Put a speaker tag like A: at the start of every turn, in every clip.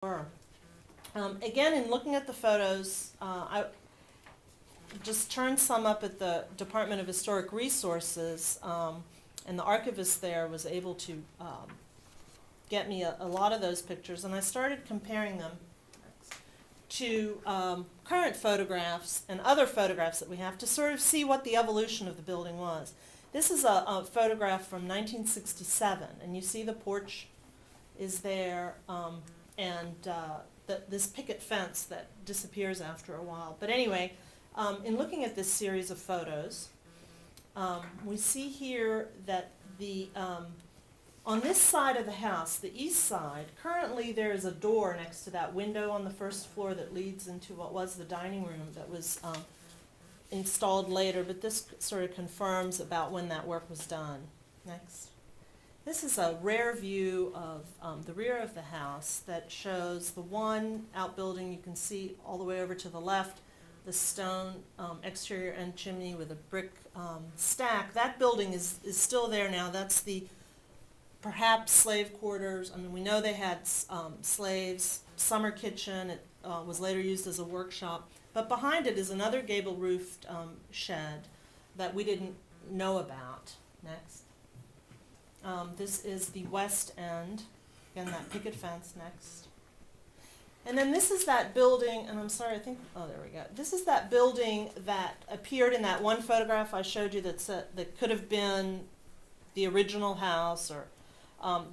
A: were. Again, in looking at the photos, I just turned some up at the Department of Historic Resources, and the archivist there was able to get me a lot of those pictures, and I started comparing them to current photographs and other photographs that we have to sort of see what the evolution of the building was. This is a photograph from 1967, and you see the porch is there, and this picket fence that disappears after a while. But anyway, in looking at this series of photos, we see here that on this side of the house, the east side, currently there is a door next to that window on the first floor that leads into what was the dining room that was installed later, but this sort of confirms about when that work was done. Next. This is a rare view of the rear of the house that shows the one outbuilding. You can see all the way over to the left, the stone exterior end chimney with a brick stack. That building is still there now. That's the perhaps slave quarters. I mean, we know they had slaves, summer kitchen. It was later used as a workshop. But behind it is another gable-roofed shed that we didn't know about. Next. This is the west end. Again, that picket fence. Next. And then this is that building, and I'm sorry, oh, there we go. This is that building that appeared in that one photograph I showed you that could have been the original house, or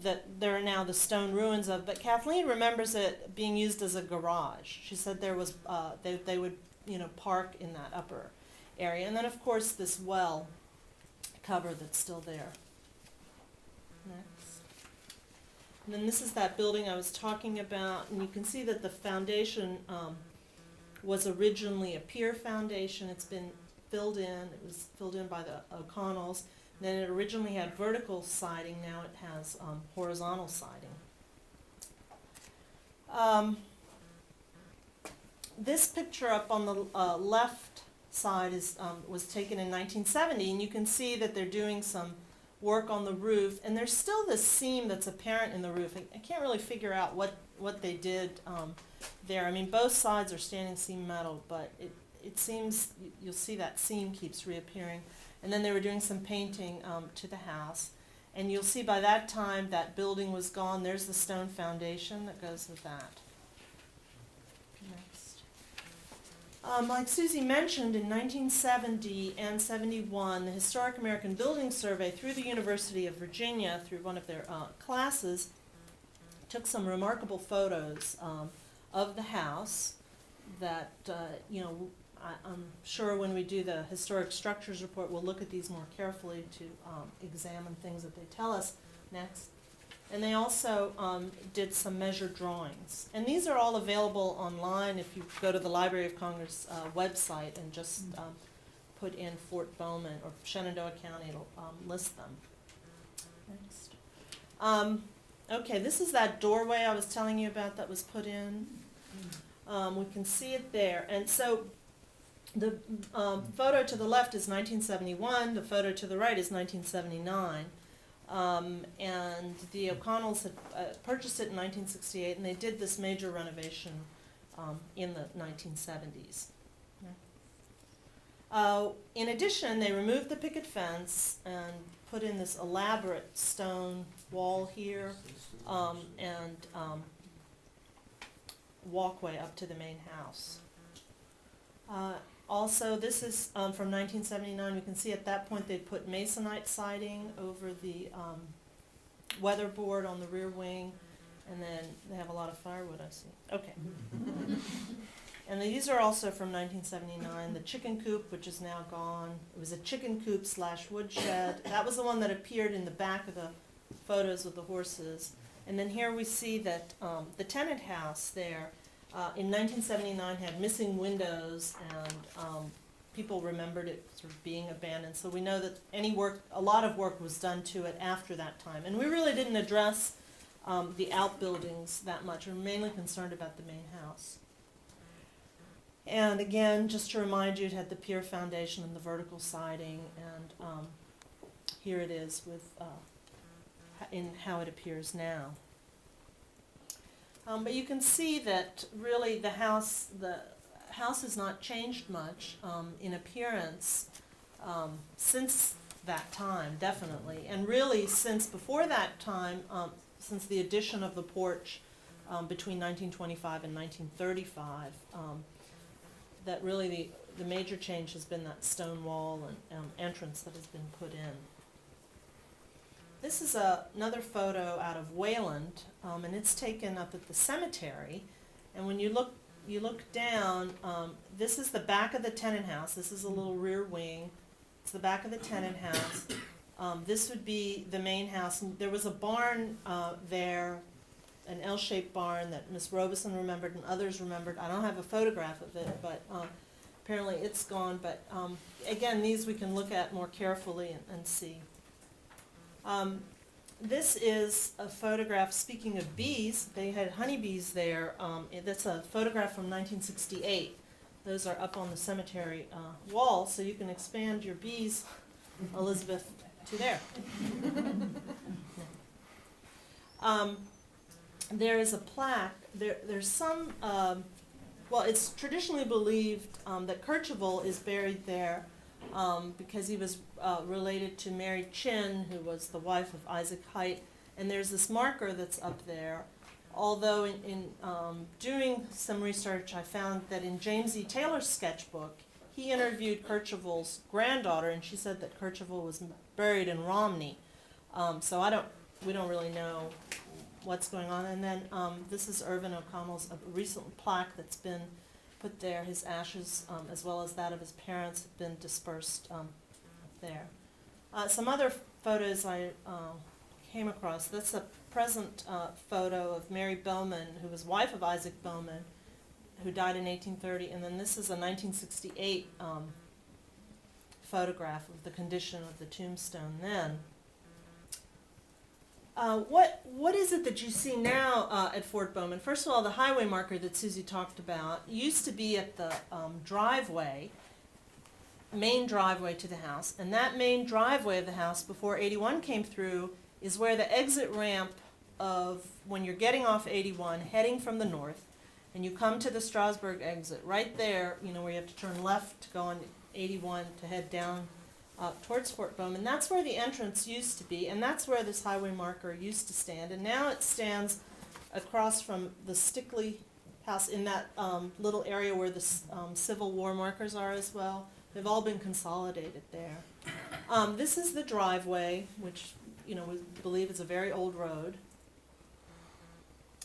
A: that there are now the stone ruins of. But Kathleen remembers it being used as a garage. She said there was they would park in that upper area. And then of course this well cover that's still there. Next. And then this is that building I was talking about, and you can see that the foundation was originally a pier foundation. It's been filled in. It was filled in by the O'Connells. Then it originally had vertical siding. Now it has horizontal siding. This picture up on the left side was taken in 1970, and you can see that they're doing some work on the roof, and there's still this seam that's apparent in the roof. I can't really figure out what they did there. I mean, both sides are standing seam metal, but it seems you'll see that seam keeps reappearing. And then they were doing some painting to the house. And you'll see by that time that building was gone. There's the stone foundation that goes with that. Next. Like Susie mentioned, in 1970 and 71, the Historic American Building Survey through the University of Virginia, through one of their classes, took some remarkable photos of the house that, I'm sure when we do the historic structures report, we'll look at these more carefully to examine things that they tell us. Next. And they also did some measured drawings. And these are all available online if you go to the Library of Congress website and just put in Fort Bowman or Shenandoah County. It'll list them. Next. Okay, this is that doorway I was telling you about that was put in. We can see it there. And so the photo to the left is 1971, the photo to the right is 1979, and the O'Connells had purchased it in 1968, and they did this major renovation in the 1970s. In addition, they removed the picket fence and put in this elaborate stone wall here and walkway up to the main house. Also, this is from 1979. You can see at that point they put masonite siding over the weatherboard on the rear wing, and then they have a lot of firewood, I see. Okay. And these are also from 1979. The chicken coop, which is now gone. It was a chicken coop / woodshed. That was the one that appeared in the back of the photos with the horses. And then here we see that the tenant house there, in 1979 had missing windows, and people remembered it sort of being abandoned. So we know that a lot of work was done to it after that time. And we really didn't address the outbuildings that much. We were mainly concerned about the main house. And again, just to remind you, it had the pier foundation and the vertical siding, and here it is with in how it appears now. But you can see that really the house has not changed much in appearance since that time, definitely. And really since before that time, since the addition of the porch between 1925 and 1935, that really the major change has been that stone wall and entrance that has been put in. This is another photo out of Wayland, and it's taken up at the cemetery. And when you look down, this is the back of the tenant house. This is a little rear wing. It's the back of the tenant house. This would be the main house. And there was a barn there, an L-shaped barn that Miss Robeson remembered and others remembered. I don't have a photograph of it, but apparently it's gone. But again, these we can look at more carefully and see. This is a photograph, speaking of bees, they had honeybees there. That's a photograph from 1968. Those are up on the cemetery wall, so you can expand your bees, Elizabeth, to there. There is a plaque. There's some, well, it's traditionally believed that Kercheval is buried there because he was related to Mary Chin, who was the wife of Isaac Hite. And there's this marker that's up there. Although in doing some research, I found that in James E. Taylor's sketchbook, he interviewed Kercheval's granddaughter, and she said that Kercheval was buried in Romney. So we don't really know what's going on. And then this is Irvin O'Connell's recent plaque that's been put there. His ashes, as well as that of his parents, have been dispersed there. Some other photos I came across. That's a present photo of Mary Bowman, who was wife of Isaac Bowman, who died in 1830. And then this is a 1968 photograph of the condition of the tombstone then. What is it that you see now at Fort Bowman? First of all, the highway marker that Susie talked about used to be at the driveway, main driveway to the house. And that main driveway of the house, before 81 came through, is where the exit ramp of when you're getting off 81, heading from the north, and you come to the Strasburg exit, right there, you know, where you have to turn left to go on 81 to head down towards Fort Bowman. That's where the entrance used to be, and that's where this highway marker used to stand. And now it stands across from the Stickley house in that little area where the Civil War markers are as well. They've all been consolidated there. This is the driveway, which, you know, we believe is a very old road.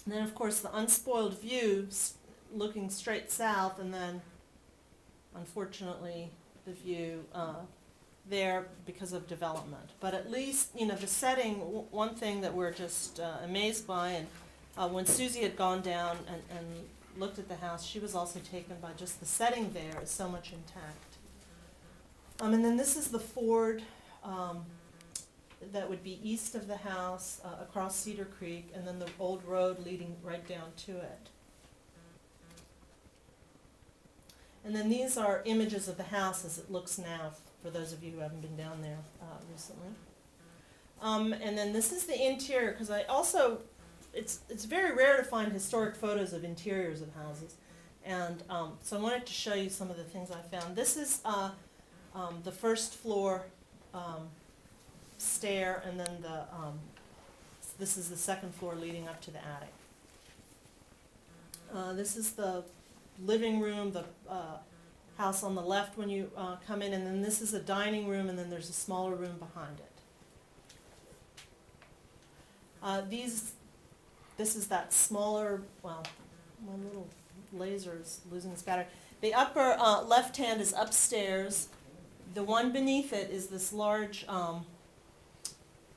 A: And then, of course, the unspoiled view looking straight south, and then, unfortunately, the view there because of development. But at least, you know, the setting, one thing that we're just amazed by, and when Susie had gone down and looked at the house, she was also taken by just the setting there is so much intact. And then this is the ford that would be east of the house, across Cedar Creek, and then the old road leading right down to it. And then these are images of the house as it looks now, for those of you who haven't been down there recently. And then this is the interior, because it's very rare to find historic photos of interiors of houses. And so I wanted to show you some of the things I found. This is the first floor stair, and then this is the second floor leading up to the attic. This is the living room, the house on the left when you come in, and then this is a dining room, and then there's a smaller room behind it. This is that smaller, well, my little laser is losing its battery. The upper left hand is upstairs. The one beneath it is this large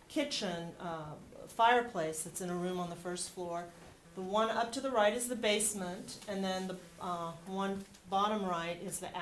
A: kitchen fireplace that's in a room on the first floor. The one up to the right is the basement, and then the one bottom right is the attic.